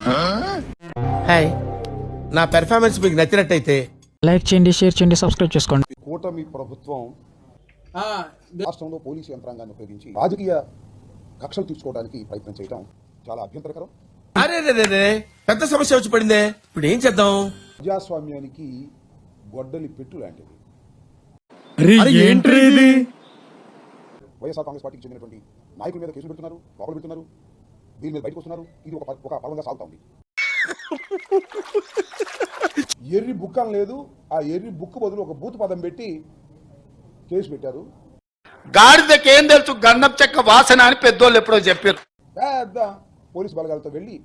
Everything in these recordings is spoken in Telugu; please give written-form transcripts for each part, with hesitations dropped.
హాయ్, నా పెర్ఫార్మెన్స్ మీకు నచ్చినట్టయితే లైక్ చేయండి, షేర్ చేయండి, సబ్స్క్రైబ్ చేసుకోండి. కూటమి ప్రభుత్వం రాష్ట్రంలో పోలీసు యంత్రాంగాన్ని ఉపయోగించి రాజకీయ కక్షలు తీర్చుకోవడానికి ప్రయత్నం చేయడం చాలా అభ్యంతరకరం. అరే పెద్ద సమస్య వచ్చి పడిందే, ఇప్పుడు ఏం చేద్దాం? ప్రజాస్వామ్యానికి గొడ్డలి పెట్టు లాంటిది. వైఎస్ఆర్ కాంగ్రెస్ పార్టీకి చెందినటువంటి నాయకుల మీద కేసులు పెడుతున్నారు, లోపల పెడుతున్నారు, దీని మీద బయటకు వస్తున్నారు. ఇది ఒక పర్వంగా సాగుతా ఉంది. ఎర్రి బుక్ అని లేదు, ఆ ఎర్రి బుక్ బదులు ఒక బూత్ పదం పెట్టి కేసు పెట్టారు. గాడిదకేం తెలుసు గంధం చెక్క వాసన అని పెద్దోళ్ళు ఎప్పుడో చెప్పారు. పెద్ద పోలీసు బలగాలతో వెళ్ళి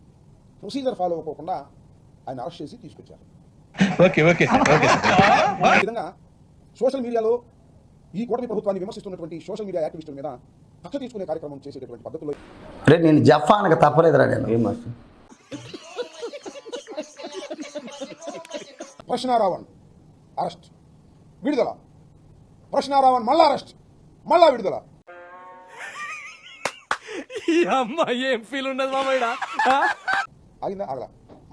ప్రొసీజర్ ఫాలో అవ్వకుండా ఆయన అరెస్ట్ చేసి తీసుకొచ్చారు. ఈ విధంగా సోషల్ మీడియాలో ఈ కూటమి ప్రభుత్వాన్ని విమర్శిస్తున్నటువంటి సోషల్ మీడియా యాక్టివిస్టుల మీద కక్ష తీసుకునే కార్యక్రమం చేసేటటువంటి పద్ధతుల్లో నేను జఫానకు తప్పలేదురా. నేను ప్రశ్నారావణ్ అరెస్ట్, విడుదల. ప్రశ్నారావణ్ మళ్ళా అరెస్ట్, మళ్ళా విడుదల. ఆగిందా? ఆగల.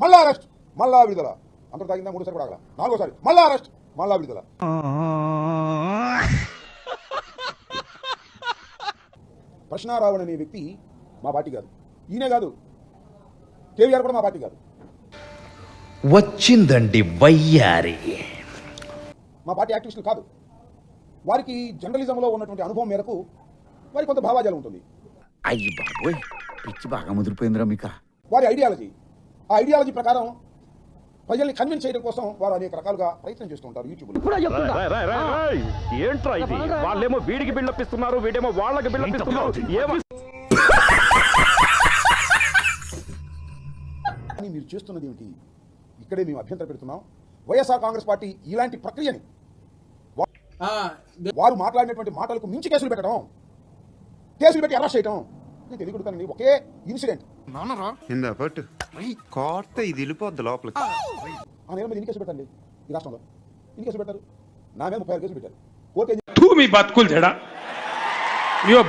మళ్ళా అరెస్ట్, మళ్ళా విడుదల. అంతా తాగిందా? మూడోసారి కూడా ఆగల. నాలుగోసారి మళ్ళా అరెస్ట్, మళ్ళా విడుదల. ప్రశ్నారావణ్ అనే వ్యక్తి మా పార్టీ కాదు, ఈయనే కాదు, కేవీఆర్ కూడా మా పార్టీ కాదు. వచ్చిందండి వయ్యారి. మా పార్టీ యాక్టివిస్టులు కాదు. వారికి జర్నలిజంలో ఉన్నటువంటి అనుభవం మేరకు వారి కొంత భావాజాలం ఉంటుంది. అయ్యి బాబోయ్, పిచ్చి బాగా ముదిరిపోయిందిరా మీక. వారి ఐడియాలజీ, ఆ ఐడియాలజీ ప్రకారం ప్రజల్ని కన్విన్స్ చేయడం కోసం వారు అనేక రకాలుగా ప్రయత్నం చేస్తూ ఉంటారు యూట్యూబ్ లో. ఏంట్రా ఇది? వాళ్ళేమో వీడికి బిల్డప్ ఇస్తున్నారు, వీడేమో వాళ్ళకి బిల్డప్ ఇస్తున్నారు. అని మీరు చేస్తున్నది ఏమిటి? ఇక్కడే మేము అభ్యంతరం పెడుతున్నాం. వైఎస్ఆర్ కాంగ్రెస్ పార్టీ ఇలాంటి ప్రక్రియని వారు మాట్లాడినటువంటి మాటలకు మించి కేసులు పెట్టడం, కేసులు పెట్టి అరెస్ట్ చేయడం నేను తెలియకూడదండి. ఒకే ఇన్సిడెంట్ ఇది వెళ్ళిపోద్ది లోపలికి. ఆ నేల మీద ఎన్ని కేసులు పెట్టండి ఈ రాష్ట్రంలో? ఎన్ని కేసులు పెట్టారు? నా మీద 36 కేసులు పెట్టారు. కోర్టు మీ బతుకులు చెడా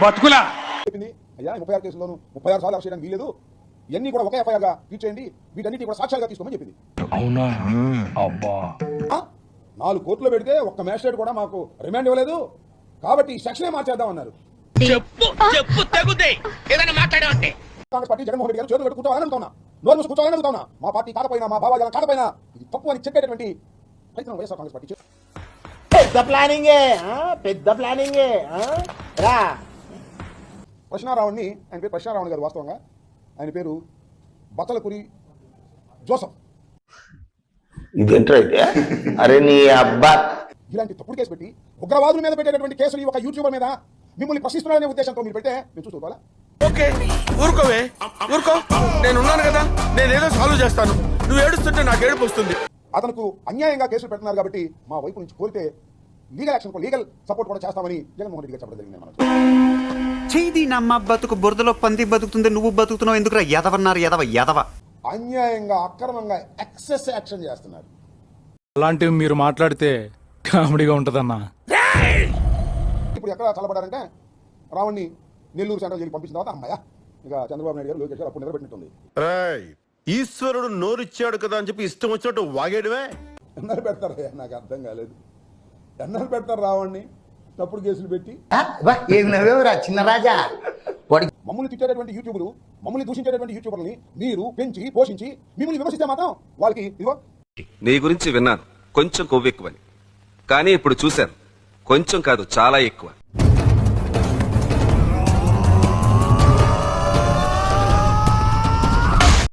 బతుకులా చెప్పింది, అయ్యా 36 కేసుల్లోనూ 36 సార్లు అరెస్ట్ చేయడానికి వీలేదు, ఇవన్నీ కూడా ఒకే ఎఫ్ఐఆర్గా ట్రీట్ చేయండి, వీటన్నిటి కూడా సాక్ష్యాలుగా తీసుకోమని చెప్పింది. అవునా? అబ్బా, 4 కోర్టులో పెడితే ఒక్క మ్యాజిస్ట్రేట్ కూడా మాకు రిమాండ్ ఇవ్వలేదు, కాబట్టి సెక్షనే మార్చేద్దాం అన్నారు. కాంగ్రెస్ పార్టీ జగన్మోహన్ రెడ్డి గారు చేతులు పెట్టుకుంటామని అడుగుతున్నా, నోరు మూసి కూర్చోవాలని అడుగుతున్నా. మా పార్టీ కాకపోయినా, మా భావాజాలం కాకపోయినా ఇది తప్పు అని చెప్పేటటువంటి ప్రయత్నం వైఎస్ఆర్ కాంగ్రెస్ పార్టీ ప్రశ్నారావణ్ణి, ఆయన పేరు ప్రశ్నారావణ్ గారు, వాస్తవంగా ఆయన పేరు బతలకురి జోసఫ్. అరే నీ అబ్బా, ఇలాంటి తప్పుడు కేసు పెట్టి ఉగ్రవాదుల మీద పెట్టేటటువంటి కేసులు ఒక యూట్యూబర్ మీద మిమ్మల్ని ప్రశ్నిస్తున్నారనే ఉద్దేశంతో మీరు పెట్టే నేను చూసుకోవాలా? ఓకే, ఊరుకోవే, ఊరుకో, నేనున్నాను కదా, నేనేదో సాల్వ్ చేస్తాను. నువ్వు ఏడుస్తుంటే నాకు ఏడుపు వస్తుంది. అతనికి అన్యాయంగా కేసులు పెడుతున్నారు కాబట్టి మా వైపు నుంచి కోరితే లీగల్ యాక్షన్, లీగల్ సపోర్ట్ కూడా చేస్తామని జగన్మోహన్ రెడ్డి గారు చెప్పడం జరిగింది. మనం చేది నమ్మ బతుకు బురదలో పంది బతుకుతుంది, నువ్వు బతుకుతున్నావు ఎందుకురా? ఎదవన్నారు ఎదవ. అన్యాయంగా అక్రమంగా ఎక్సెస్ యాక్షన్ చేస్తున్నారు. అలాంటివి మీరు మాట్లాడితే కామెడీగా ఉంటదన్నా. ఇప్పుడు ఎక్కడ చల్లబడారంటే రావణ్ణి నెల్లూరు సెంట్రల్ జైలు పంపించిన తర్వాత అమ్మాయ ఇక చంద్రబాబు నాయుడు గారు, లోకేష్ గారు అప్పుడు నిలబెట్టినట్టుంది. ఈశ్వరుడు నోరిచ్చాడు కదా అని చెప్పి ఇష్టం వచ్చినట్టు వాగేయడమే. ఎన్నలు పెడతారు? నాకు అర్థం కాలేదు. ఎన్నలు పెడతారు రావణ్ణి తప్పుడు కేసులు పెట్టి? చిన్న రాజా, మమ్మల్ని తిట్టేటటువంటి యూట్యూబర్లు, మమ్మల్ని దూషించేటటువంటి యూట్యూబర్ని మీరు పెంచి పోషించి మిమ్మల్ని విమర్శిస్తే మాత్రం వాళ్ళకి ఇదిగో. నీ గురించి విన్నాను, కొంచెం కొవ్వెక్కువని, కానీ ఇప్పుడు చూశాను, కొంచెం కాదు చాలా ఎక్కువ.